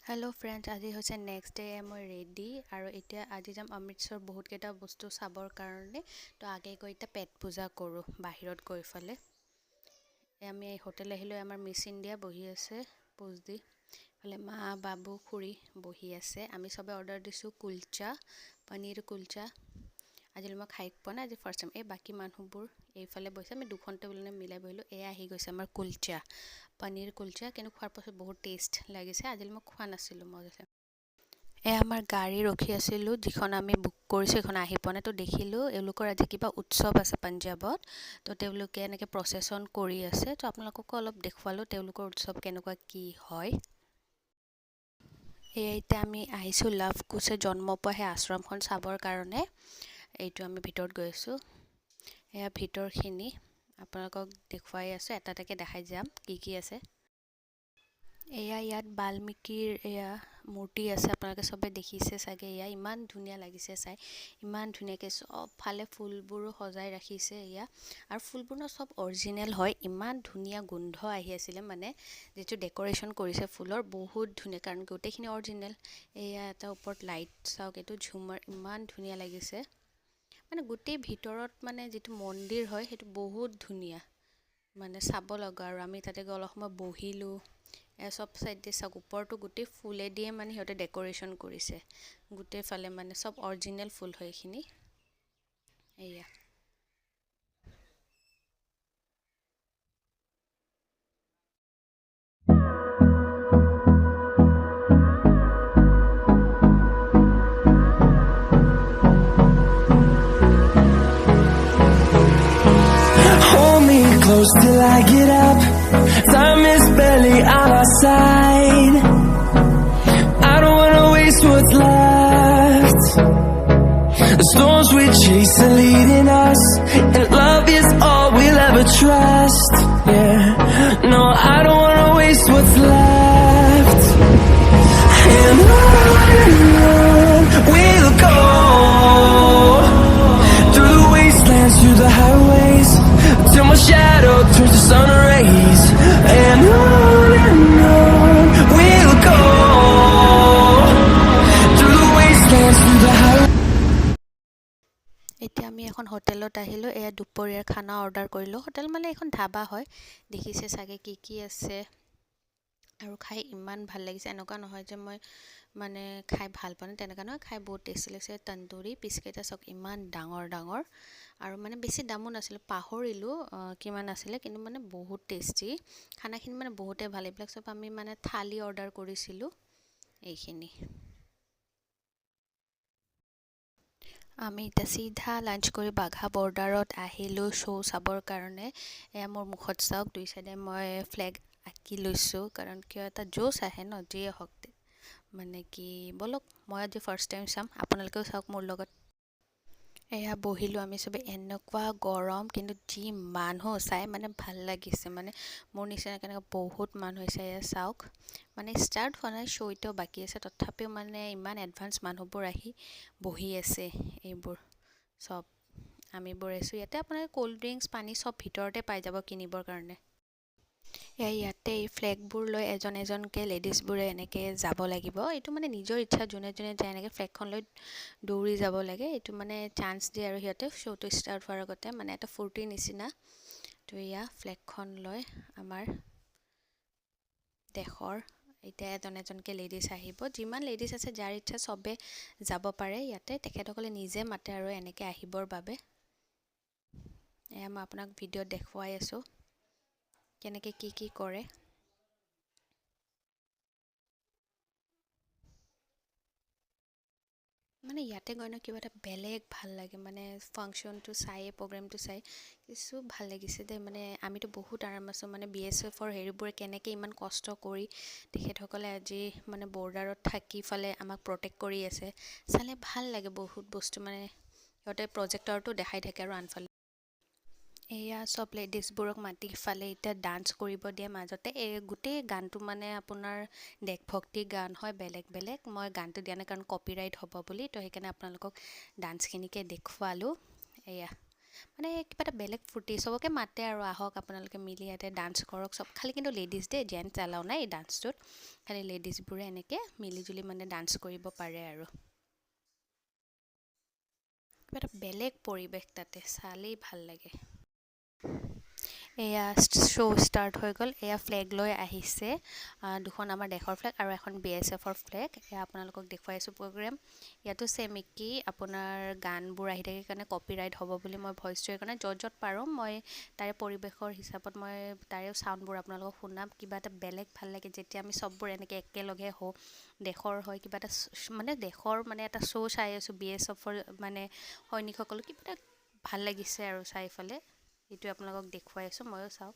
Hello' friends, আজি হৈছে next day. মই ৰেডি আৰু এতিয়া আজি যাম অমৃতসৰ বহুতকেইটা বস্তু চাবৰ কাৰণে। তো আগে গৈ এতিয়া পেট পূজা কৰোঁ বাহিৰত গৈ ফালে। আমি এই হোটেল আহিলোঁ, আমাৰ মিছ ইণ্ডিয়া বহি আছে পোজ দি। ফালে মা বাবু খুৰী বহি আছে। আমি চবে অৰ্ডাৰ দিছোঁ কুলচা, পনীৰ কুলচা। আজিলৈ মই খাই পোৱা নাই, আজি ফাৰ্ষ্ট টাইম। এই বাকী মানুহবোৰ এইফালে বহিছে, আমি দুখন টেবুলনে মিলাই বহিলোঁ। এয়া আহি গৈছে আমাৰ কুলচা, পনীৰ কুলচা। কিন্তু খোৱাৰ পাছত বহুত টেষ্ট লাগিছে। আজিলৈ মই খোৱা নাছিলোঁ মজাছে। এয়া আমাৰ গাড়ী ৰখি আছিলোঁ, যিখন আমি বুক কৰিছোঁ সেইখন আহি পোৱা নাই। তো দেখিলোঁ এওঁলোকৰ আজি কিবা উৎসৱ আছে পাঞ্জাৱত। তো তেওঁলোকে এনেকৈ প্ৰচেছন কৰি আছে। তো আপোনালোককো অলপ দেখুৱালোঁ তেওঁলোকৰ উৎসৱ কেনেকুৱা কি হয়। এয়া এতিয়া আমি আহিছোঁ লাভ কুছে জন্ম পোৱা সেই আশ্ৰমখন চাবৰ কাৰণে। এইটো আমি ভিতৰত গৈ আছোঁ। এয়া ভিতৰখিনি আপোনালোকক দেখুৱাই আছোঁ, এটা এটাকৈ দেখাই যাম কি কি আছে। এয়া ইয়াত বাল্মীকিৰ এয়া মূৰ্তি আছে, আপোনালোকে চবে দেখিছে চাগে। এয়া ইমান ধুনীয়া লাগিছে চাই, ইমান ধুনীয়াকৈ চব ফালে ফুলবোৰো সজাই ৰাখিছে। এয়া আৰু ফুলবোৰ চব অৰিজিনেল হয়। ইমান ধুনীয়া গোন্ধ আহি আছিলে, মানে যিটো ডেক'ৰেশ্যন কৰিছে ফুলৰ বহুত ধুনীয়া, কাৰণ গোটেইখিনি অৰিজিনেল। এয়া এটা ওপৰত লাইট চাওক, এইটো ঝুমাৰ ইমান ধুনীয়া লাগিছে। মানে গোটেই ভিতৰত মানে যিটো মন্দিৰ হয় সেইটো বহুত ধুনীয়া, মানে চাব লগা। আৰু আমি তাতে গৈ অলপ সময় বহিলোঁ। চব চাইডে চাওক, ওপৰটো গোটেই ফুলেদিয়ে মানে সিহঁতে ডেক'ৰেশ্যন কৰিছে গোটেই ফালে, মানে চব অৰিজিনেল ফুল হয় এইখিনি। এয়া Hold me close till I get up. Time is barely on our side. I don't wanna waste what's left. The storms we chase are leading us, and love is all we'll ever trust. Yeah, no, I don't wanna waste what's left. And on we'll go, through the wastelands, through the highways, till my shadow turns to sun rays. And on we'll go, through the wastelands, through the highways. এতিয়া আমি এখন হোটেলত আহিলোঁ। এয়া দুপৰীয়াৰ খানা order কৰিলোঁ। Hotel মানে এখন ধাবা হয়, দেখিছে চাগে কি কি আছে। আৰু খাই ইমান ভাল লাগিছে। এনেকুৱা নহয় যে মই মানে খাই ভাল পোৱা নাই, তেনেকুৱা নহয়, খাই বহুত টেষ্টি লাগিছে। তন্দুৰী পিচকেইটা চাওক ইমান ডাঙৰ ডাঙৰ, আৰু মানে বেছি দামো নাছিলে, পাহৰিলোঁ কিমান আছিলে, কিন্তু মানে বহুত টেষ্টি খানাখিনি, মানে বহুতেই ভাল। এইবিলাক চব আমি মানে থালি অৰ্ডাৰ কৰিছিলোঁ এইখিনি। আমি এতিয়া চিধা লাঞ্চ কৰি বাঘা বৰ্ডাৰত আহিলোঁ শ্ব' চাবৰ কাৰণে। এয়া মোৰ মুখত চাওক, দুই চাইডে মই ফ্লেগ আঁকি লৈছোঁ, কাৰণ কিয় এটা জোচ আহে ন, যিয়ে হওক। মানে কি ব'লক, মই আজি ফাৰ্ষ্ট টাইম চাম, আপোনালোকেও চাওক মোৰ লগত। এয়া বহিলোঁ আমি চবে, এনেকুৱা গৰম, কিন্তু যি মানুহ চাই মানে ভাল লাগিছে। মানে মোৰ নিচিনা কেনেকৈ বহুত মানুহ হৈছে। এয়া চাওক, মানে ষ্টাৰ্ট হোৱা নাই, শ্ব' এতিয়াও বাকী আছে, তথাপিও মানে ইমান এডভান্স মানুহবোৰ আহি বহি আছে। এইবোৰ চব আমিবোৰ আছোঁ ইয়াতে। আপোনালোকে ক'ল্ড ড্ৰিংকছ পানী চব ভিতৰতে পাই যাব কিনিবৰ কাৰণে। ইয়াতে এই ফ্লেগবোৰ লৈ এজন এজনকৈ লেডিজবোৰে এনেকৈ যাব লাগিব। এইটো মানে নিজৰ ইচ্ছা, যোনে যোনে যায় এনেকৈ ফ্লেগখন লৈ দৌৰি যাব লাগে। এইটো মানে চান্স দিয়ে আৰু সিহঁতে শ্ব'টো ষ্টাৰ্ট হোৱাৰ আগতে, মানে এটা ফূৰ্তিৰ নিচিনা। তো এয়া ফ্লেগখন লৈ আমাৰ দেশৰ এতিয়া এজন এজনকৈ লেডিজ আহিব। যিমান লেডিজ আছে, যাৰ ইচ্ছা চবে যাব পাৰে ইয়াতে। তেখেতসকলে নিজে মাতে আৰু এনেকৈ আহিবৰ বাবে। এয়া মই আপোনাক ভিডিঅ'ত দেখুৱাই আছোঁ কেনেকৈ কি কি কৰে। মানে ইয়াতে গৈ ন কিবা এটা বেলেগ ভাল লাগে, মানে ফাংচনটো চাই, প্ৰগ্ৰেমটো চাই কিছু ভাল লাগিছে দেই। মানে আমিতো বহুত আৰাম আছোঁ, মানে BSFৰ হেৰিবোৰে কেনেকৈ ইমান কষ্ট কৰি তেখেতসকলে আজি মানে বৰ্ডাৰত থাকি ফালে আমাক প্ৰটেক্ট কৰি আছে। চালে ভাল লাগে বহুত বস্তু, মানে সিহঁতে প্ৰজেক্টৰটো দেখাই থাকে। আৰু আনফালে এয়া চব লেডিজবোৰক মাতি ফালে এতিয়া ডান্স কৰিব দিয়ে মাজতে। এই গোটেই গানটো মানে আপোনাৰ দেশভক্তি গান হয়, বেলেগ বেলেগ। মই গানটো দিয়া নাই কাৰণ কপিৰাইট হ'ব বুলি, তো সেইকাৰণে আপোনালোকক ডান্সখিনিকে দেখুৱালোঁ। এয়া মানে কিবা এটা বেলেগ ফূৰ্তি চবকে মাতে আৰু আহক আপোনালোকে মিলি ইয়াতে ডান্স কৰক চব খালি কিন্তু লেডিজ দে জেণ্টছ এলাও নাই এই ডান্সটোত খালি লেডিজবোৰে এনেকৈ মিলিজুলি মানে ডান্স কৰিব পাৰে আৰু কিবা এটা বেলেগ পৰিৱেশ তাতে চালেই ভাল লাগে এয়া শ্ব' ষ্টাৰ্ট হৈ গ'ল এয়া ফ্লেগ লৈ আহিছে দুখন আমাৰ দেশৰ ফ্লেগ আৰু এখন BSFৰ ফ্লেগ এয়া আপোনালোকক দেখুৱাইছোঁ প্ৰগ্ৰেম ইয়াতো চেম একেই আপোনাৰ গানবোৰ আহি থাকে কাৰণে কপিৰাইট হ'ব বুলি মই ভইচটোৰ কাৰণে য'ত পাৰোঁ মই তাৰে পৰিৱেশৰ হিচাপত মই তাৰে চাউণ্ডবোৰ আপোনালোকক শুনাম কিবা এটা বেলেগ ভাল লাগে যেতিয়া আমি চববোৰ এনেকৈ একেলগে হওঁ দেশৰ হয় কিবা এটা মানে দেশৰ মানে এটা শ্ব' চাই আছোঁ BSFৰ মানে সৈনিকসকল কিবা এটা ভাল লাগিছে আৰু চাইফালে এইটো আপোনালোকক দেখুৱাই আছোঁ ময়ো চাওক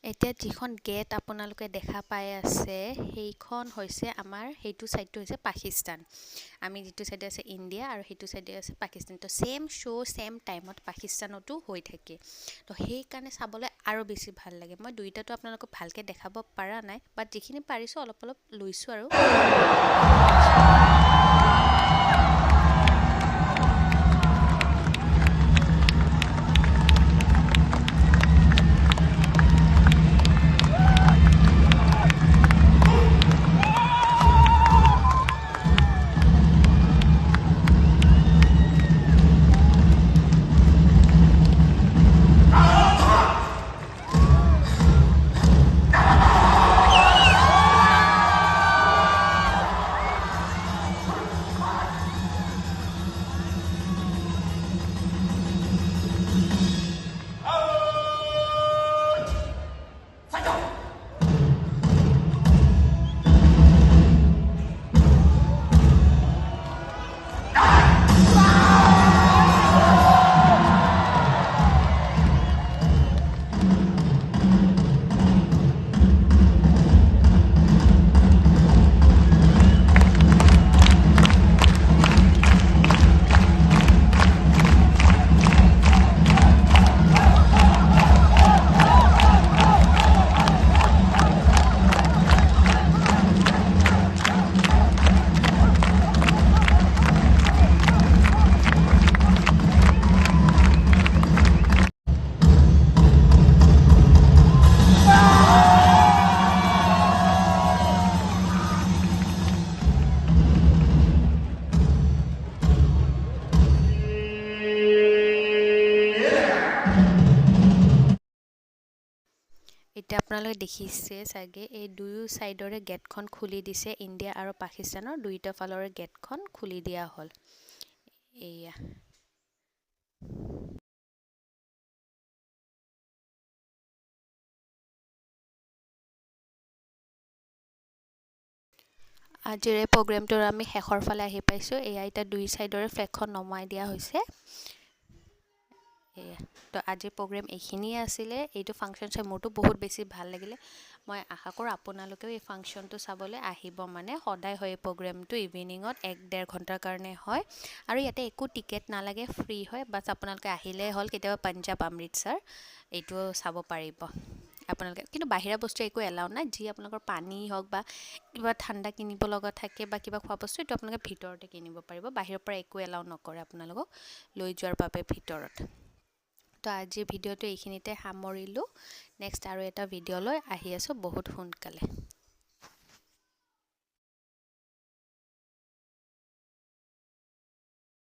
এতিয়া যিখন গেট আপোনালোকে দেখা পাই আছে সেইখন হৈছে আমাৰ সেইটো চাইডটো হৈছে পাকিস্তান আমি যিটো চাইডে আছে ইণ্ডিয়া আৰু সেইটো চাইডে আছে পাকিস্তান তো সেম শ্ব' সেম টাইমত পাকিস্তানতো হৈ থাকে তো সেইকাৰণে চাবলৈ আৰু বেছি ভাল লাগে মই দুইটাটো আপোনালোকক ভালকৈ দেখাব পৰা নাই বাট যিখিনি পাৰিছোঁ অলপ অলপ লৈছোঁ আৰু এতিয়া আপোনালোকে দেখিছে চাগে এই দুয়ো সাইডৰে গেটখন খুলি দিছে ইণ্ডিয়া আৰু পাকিস্তানৰ দুইটা ফালৰে গেটখন খুলি দিয়া হ'ল এয়া আজিৰ এই প্ৰগ্ৰেমটোৰ আমি শেষৰ ফালে আহি পাইছোঁ এয়া এতিয়া দুই সাইডৰে ফ্লেগখন নমাই দিয়া হৈছে তো আজিৰ প্ৰগ্ৰেম এইখিনিয়ে আছিলে এইটো ফাংচন চাই মোৰতো বহুত বেছি ভাল লাগিলে মই আশা কৰোঁ আপোনালোকেও এই ফাংচনটো চাবলৈ আহিব মানে সদায় হয় এই প্ৰগ্ৰেমটো ইভিনিঙত 1-1.5 ঘণ্টাৰ কাৰণে হয় আৰু ইয়াতে একো টিকেট নালাগে ফ্ৰী হয় বাছ আপোনালোকে আহিলে হ'ল কেতিয়াবা পাঞ্জাৱ অমৃতসৰ এইটো চাব পাৰিব আপোনালোকে কিন্তু বাহিৰা বস্তু একো এলাউ নাই যি আপোনালোকৰ পানী হওক বা কিবা ঠাণ্ডা কিনিব লগা থাকে বা কিবা খোৱা বস্তু এইটো আপোনালোকে ভিতৰতে কিনিব পাৰিব বাহিৰৰ পৰা একো এলাউ নকৰে আপোনালোকক লৈ যোৱাৰ বাবে ভিতৰত তো আজিৰ ভিডিঅ'টো এইখিনিতে সামৰিলোঁ নেক্সট আৰু এটা ভিডিঅ' লৈ আহি আছোঁ বহুত সোনকালে